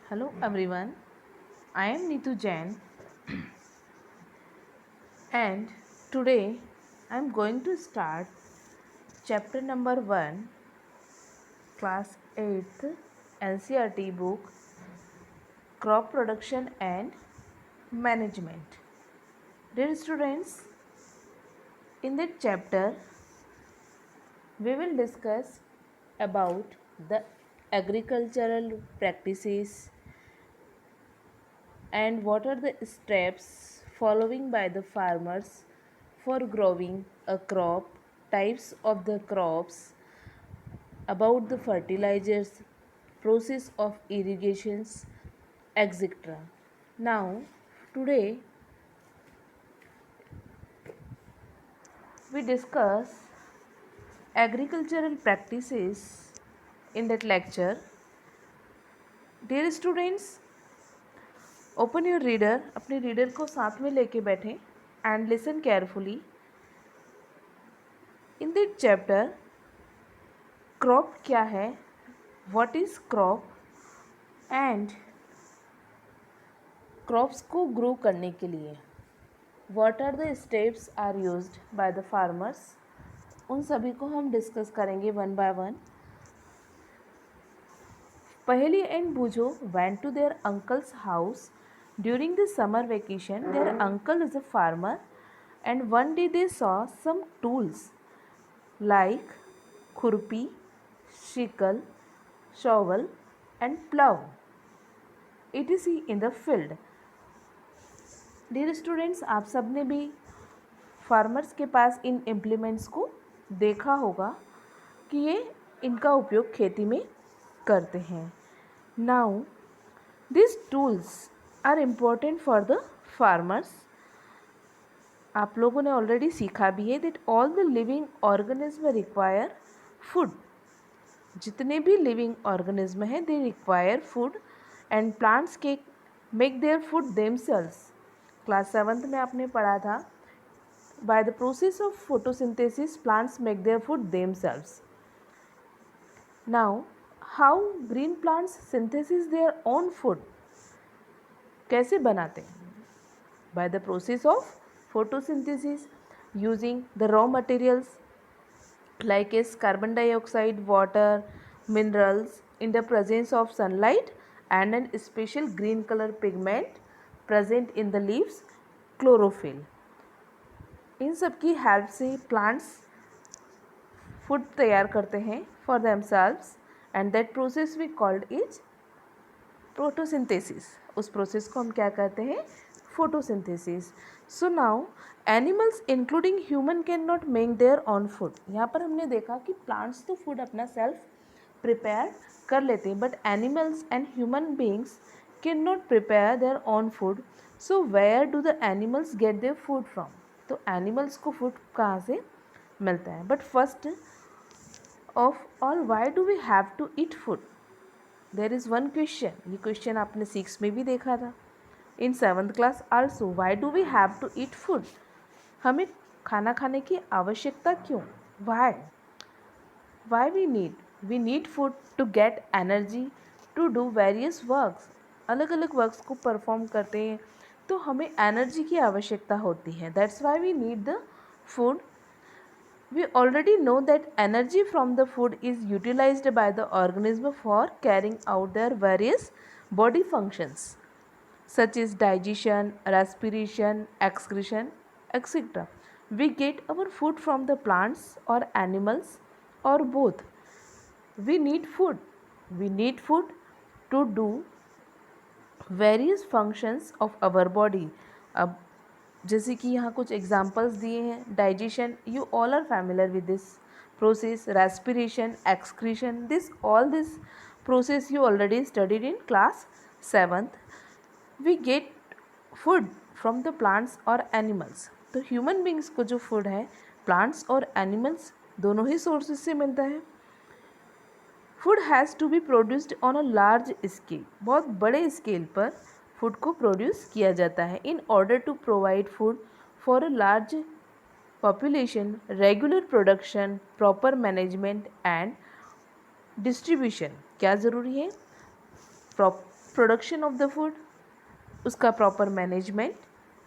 Hello everyone, I am Neetu Jain and today I am going to start chapter number 1, class 8th NCERT book Crop Production and Management. Dear students, in that chapter we will discuss about the agricultural practices and what are the steps following by the farmers for growing a crop, types of the crops, about the fertilizers, process of irrigations, etc. Now, today we discuss agricultural practices in that lecture. Dear students, open your reader, अपने reader को साथ में लेके बैठें and listen carefully. In that chapter, crop क्या है, what is crop and crops को grow करने के लिए what are the steps are used by the farmers, उन सभी को हम डिस्कस करेंगे one by one. Paheli and Boojho went to their uncle's house during the summer vacation. Their uncle is a farmer and one day they saw some tools like khurpi, sickle, shovel and plow etc in the field. Dear students, आप सब ने भी farmers के पास इन implements को देखा होगा कि ये इनका उपयोग खेती में करते हैं. Now this tools are important for the farmers. आप लोगों ने ऑलरेडी सीखा भी है that all the living organism require food. जितने भी लिविंग ऑर्गेनिज्म हैं they require food and plants के make their food themselves. Class 7th में आपने पढ़ा था by the process of photosynthesis plants make their food themselves. Now how green plants synthesis their own food. कैसे बनाते हैं? By the process of photosynthesis using the raw materials like as carbon dioxide, water, minerals in the presence of sunlight and a special green color pigment present in the leaves, chlorophyll. इन सब की help से plants food तैयार करते हैं for themselves and that process we called is photosynthesis. उस process को हम क्या कहते हैं? Photosynthesis. So now animals including human can not make their own food. यहाँ पर हमने देखा कि प्लांट्स तो फूड अपना सेल्फ प्रिपेयर कर लेते हैं but animals and human beings can not prepare their own food. So where do the animals get their food from. तो एनिमल्स को फूड कहाँ से मिलता है? But first of all, why do we have to eat food? There is one question. ये question आपने 6 में भी देखा था, in 7th class also. Why do we have to eat food? हमें खाना खाने की आवश्यकता क्यों? Why we need food to get energy to do various works. अलग अलग वर्क्स को परफॉर्म करते हैं तो हमें एनर्जी की आवश्यकता होती है. That's why we need the food. We already know that energy from the food is utilized by the organism for carrying out their various body functions such as digestion, respiration, excretion, etc. We get our food from the plants or animals or both. We need food. We need food to do various functions of our body. अब जैसे कि यहाँ कुछ examples दिए हैं. Digestion, you all are familiar with this process. Respiration, excretion, this process you already studied in class 7th. We get food from the plants और animals. तो human beings को जो फूड है प्लांट्स और एनिमल्स दोनों ही sources से मिलता है. Food has to be produced on a large scale. बहुत बड़े स्केल पर फूड को प्रोड्यूस किया जाता है. In order to provide food for a large population, regular production, proper management and distribution. क्या ज़रूरी है? प्रोडक्शन ऑफ द फूड, उसका प्रॉपर मैनेजमेंट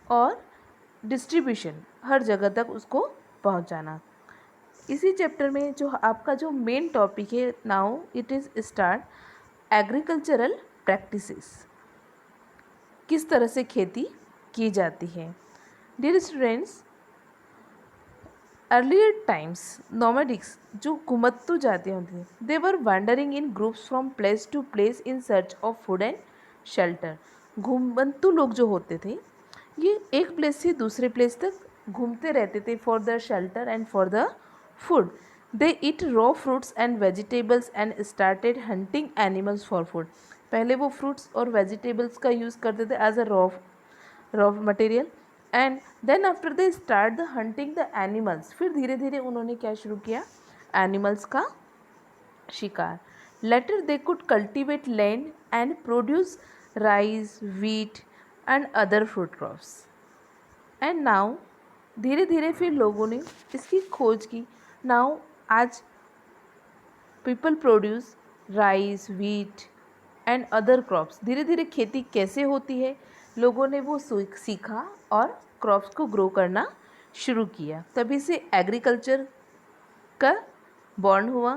और डिस्ट्रीब्यूशन, हर जगह तक उसको पहुंचाना। इसी चैप्टर में जो आपका जो मेन टॉपिक है, now it is start agricultural practices, किस तरह से खेती की जाती है। Dear students, earlier times nomadics जो घुमत्तू जाते होते थे, they were wandering in groups from place to place in search of food and shelter. घुमंतु लोग जो होते थे, ये एक प्लेस से दूसरे प्लेस तक घूमते रहते थे for the shelter and for the food. They eat raw fruits and vegetables and started hunting animals for food. पहले वो फ्रूट्स और वेजिटेबल्स का यूज़ करते थे as a raw material, and then after they start the hunting the animals. फिर धीरे धीरे उन्होंने क्या शुरू किया, एनिमल्स का शिकार। Later they could cultivate land and produce rice, wheat and other fruit crops. And now धीरे धीरे फिर लोगों ने इसकी खोज की। नाउ आज people produce rice, wheat and other crops. धीरे धीरे खेती कैसे होती है, लोगों ने वो सीखा और क्रॉप्स को ग्रो करना शुरू किया। तभी से एग्रीकल्चर का बॉर्न हुआ।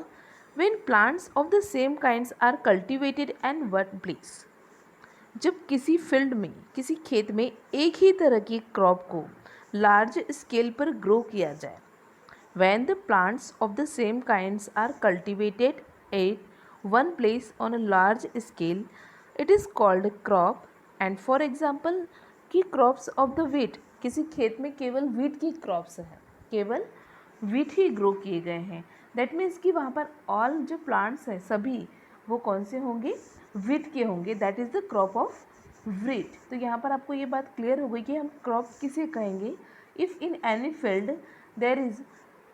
When plants of the same kinds are cultivated and one place, जब किसी फील्ड में, किसी खेत में एक ही तरह की क्रॉप को लार्ज स्केल पर ग्रो किया जाए। When the plants of the same kinds are cultivated at one place on a large scale, it is called crop. And for example, कि crops of the wheat, किसी खेत में केवल wheat की crops हैं, केवल wheat ही grow किए गए हैं, that means कि वहाँ पर all जो plants हैं सभी वो कौन से होंगे, wheat के होंगे, that is the crop of wheat। तो यहाँ पर आपको ये बात क्लियर हो गई कि हम crop किसे कहेंगे। If in any field there is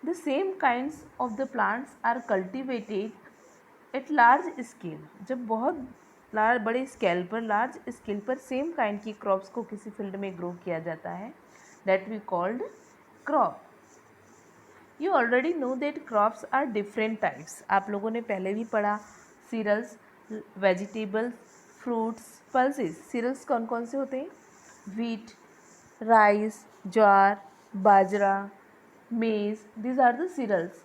the same kinds of the plants are cultivated at large scale, जब बहुत बड़े स्केल पर, लार्ज स्केल पर सेम काइंड की क्रॉप्स को किसी फील्ड में ग्रो किया जाता है, that we called crop. You already know that crops are different types. आप लोगों ने पहले भी पढ़ा, cereals, vegetables, fruits, pulses. Cereals कौन कौन से होते हैं, wheat, rice, jowar, bajra, maize, these are the cereals.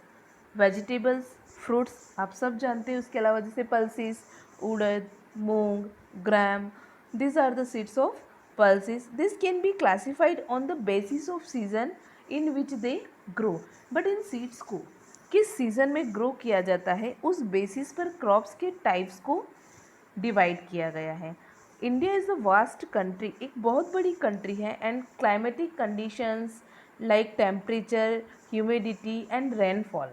Vegetables, fruits आप सब जानते हैं, उसके अलावा जैसे pulses, urad, moong, gram, these are the seeds of pulses. This can be classified on the basis of season in which they grow. But in seeds को किस season में ग्रो किया जाता है, उस बेसिस पर क्रॉप्स के टाइप्स को डिवाइड किया गया है। India is a vast country, एक बहुत बड़ी कंट्री है, and climatic conditions like temperature, humidity and rainfall.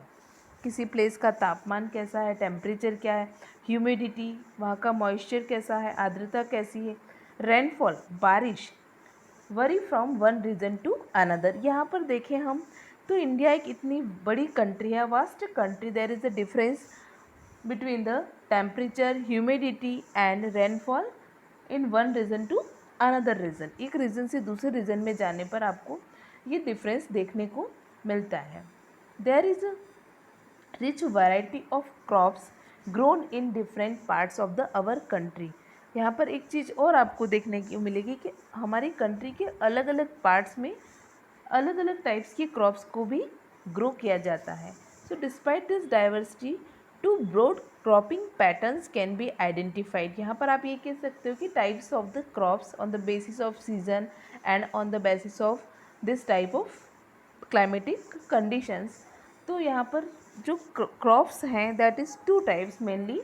किसी प्लेस का तापमान कैसा है, टेम्परेचर क्या है, ह्यूमिडिटी वहाँ का मॉइस्चर कैसा है, आर्द्रता कैसी है, रेनफॉल बारिश, vary from one region to another. यहाँ पर देखें हम तो इंडिया एक इतनी बड़ी कंट्री है, vast country, there is a difference between the temperature, humidity and rainfall in one region to another region. एक रीजन से दूसरे रीजन में जाने पर आपको ये डिफरेंस देखने को मिलता है। There is a rich variety of crops grown in different parts of the our country. यहाँ पर एक चीज़ और आपको देखने की मिलेगी कि हमारी कंट्री के अलग अलग पार्ट्स में अलग अलग टाइप्स की क्रॉप्स को भी ग्रो किया जाता है। So despite this diversity, two broad cropping patterns can be identified. यहाँ पर आप ये कह सकते हो कि types of the crops on the basis of season and on the basis of this type of climatic conditions. तो यहाँ पर जो क्रॉप्स हैं, that is two types mainly.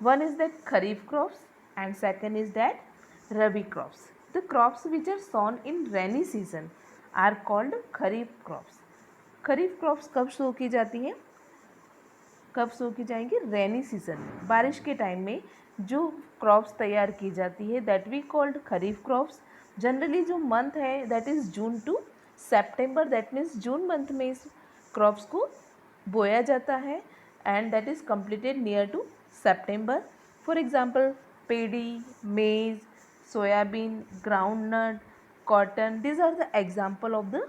One is that kharif crops and second is that rabi crops. The crops which are sown in rainy season are called kharif crops. Kharif crops कब sow की जाती हैं, कब शो की जाएंगी, रेनी सीजन में, बारिश के टाइम में जो क्रॉप्स तैयार की जाती है, that we called kharif crops. Generally जो मंथ है that is June to September, that means June month में इस क्रॉप्स को बोया जाता है and that is completed near to September. For example paddy, maize, soybean, groundnut, cotton, these are the example of the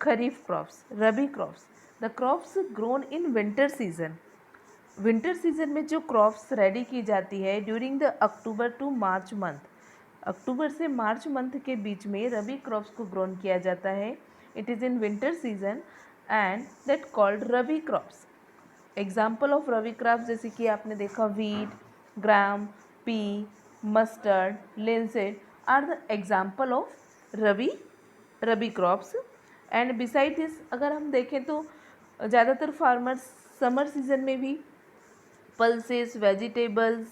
kharif crops. Rabi crops, the crops grown in winter season, winter season में जो crops ready की जाती है during the October to March month, October से March month के बीच में रबी crops को grown किया जाता है. It is in winter season and that called rabi crops. Example of rabi crops जैसे कि आपने देखा wheat, gram, pea, mustard, linseed are the example of rabi crops. And beside this अगर हम देखें तो ज़्यादातर फार्मर्स समर सीजन में भी पल्सेस, वेजिटेबल्स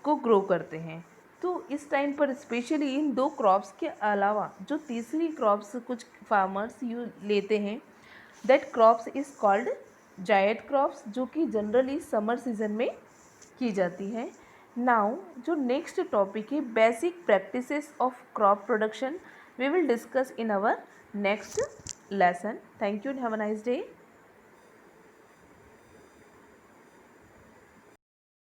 को ग्रो करते हैं. तो इस टाइम पर स्पेशली इन दो क्रॉप्स के अलावा जो तीसरी क्रॉप्स कुछ फार्मर्स लेते हैं, that crops is called zaid crops, जो कि जनरली समर सीजन में की जाती है. नाउ जो नेक्स्ट टॉपिक है basic practices of crop production, we will discuss in our next lesson. Thank you and have a nice day.